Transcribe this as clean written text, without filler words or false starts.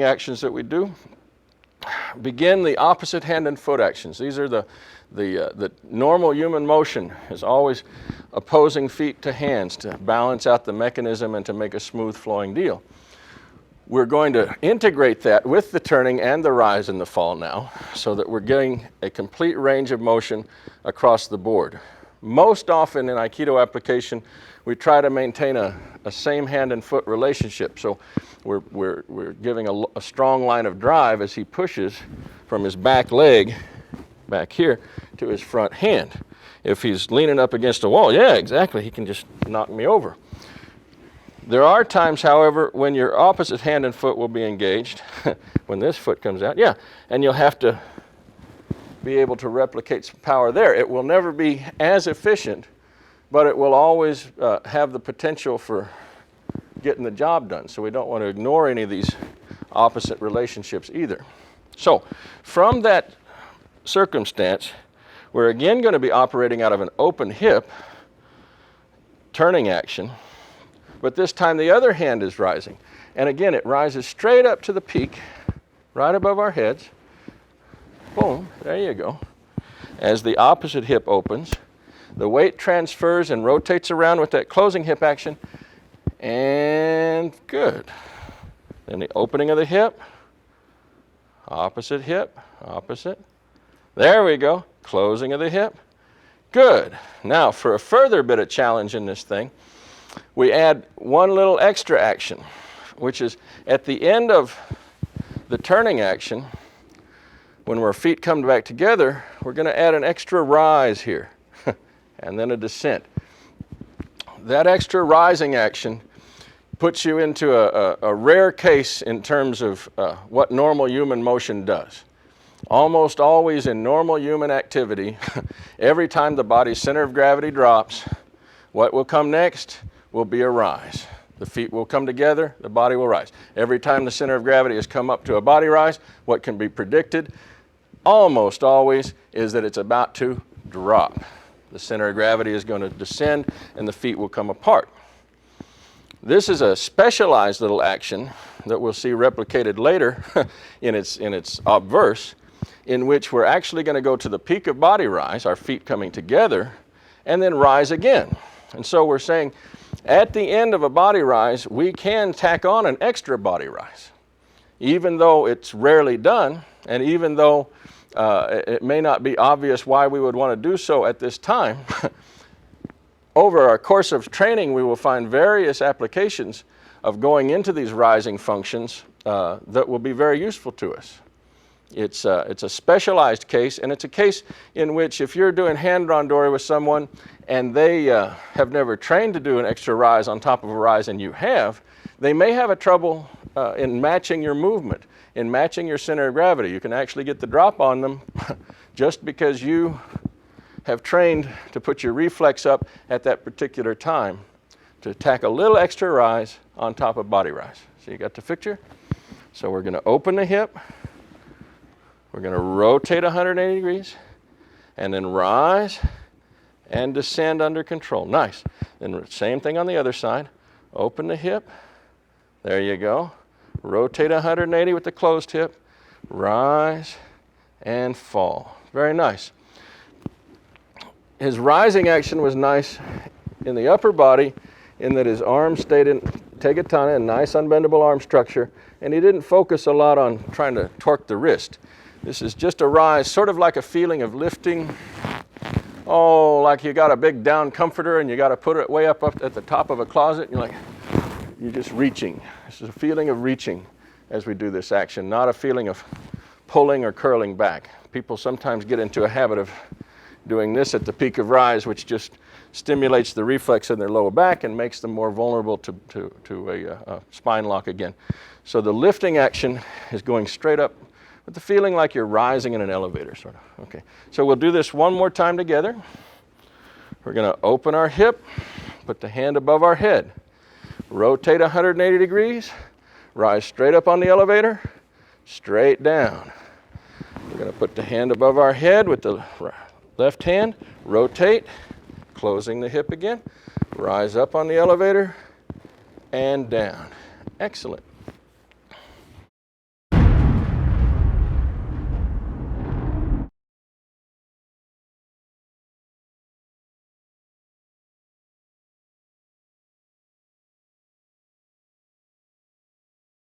actions that we do. Begin the opposite hand and foot actions. These are the normal human motion is always opposing feet to hands to balance out the mechanism and to make a smooth flowing deal. We're going to integrate that with the turning and the rise and the fall now so that we're getting a complete range of motion across the board. Most often in Aikido application, we try to maintain a same hand and foot relationship. So we're giving a strong line of drive as he pushes from his back leg back here to his front hand. If he's leaning up against a wall, yeah, exactly, he can just knock me over. There are times, however, when your opposite hand and foot will be engaged, when this foot comes out, yeah, and you'll have to be able to replicate some power there. It will never be as efficient, but it will always have the potential for getting the job done. So we don't want to ignore any of these opposite relationships either. So from that circumstance, we're again going to be operating out of an open hip turning action, but this time the other hand is rising. And again, it rises straight up to the peak, right above our heads. Boom, there you go. As the opposite hip opens, the weight transfers and rotates around with that closing hip action, and good. Then the opening of the hip, opposite hip, opposite. There we go, closing of the hip. Good. Now for a further bit of challenge in this thing, we add one little extra action, which is at the end of the turning action, when our feet come back together, we're going to add an extra rise here, and then a descent. That extra rising action puts you into a rare case in terms of what normal human motion does. Almost always in normal human activity, every time the body's center of gravity drops, what will come next will be a rise. The feet will come together, the body will rise. Every time the center of gravity has come up to a body rise, what can be predicted almost always is that it's about to drop. The center of gravity is going to descend and the feet will come apart. This is a specialized little action that we'll see replicated later in its obverse, in which we're actually going to go to the peak of body rise, our feet coming together, and then rise again. And so we're saying at the end of a body rise, we can tack on an extra body rise, even though it's rarely done, and even though it may not be obvious why we would want to do so at this time. Over our course of training, we will find various applications of going into these rising functions that will be very useful to us. It's a specialized case, and it's a case in which if you're doing hand randori with someone and they have never trained to do an extra rise on top of a rise and you have, they may have a trouble in matching your movement, in matching your center of gravity. You can actually get the drop on them just because you have trained to put your reflex up at that particular time to tack a little extra rise on top of body rise. So you got the picture? So we're going to open the hip. We're going to rotate 180 degrees and then rise and descend under control. Nice. Then same thing on the other side. Open the hip. There you go. Rotate 180 with the closed hip. Rise and fall. Very nice. His rising action was nice in the upper body in that his arms stayed in Tegatana, a nice unbendable arm structure, and he didn't focus a lot on trying to torque the wrist. This is just a rise, sort of like a feeling of lifting. Oh, like you got a big down comforter and you got to put it way up at the top of a closet, and you're just reaching. This is a feeling of reaching as we do this action, not a feeling of pulling or curling back. People sometimes get into a habit of doing this at the peak of rise, which just stimulates the reflex in their lower back and makes them more vulnerable to a spine lock again. So the lifting action is going straight up with the feeling like you're rising in an elevator, sort of. Okay, so we'll do this one more time together. We're going to open our hip, put the hand above our head, rotate 180 degrees, rise straight up on the elevator, straight down. We're going to put the hand above our head with the left hand, rotate, closing the hip again, rise up on the elevator, and down. Excellent.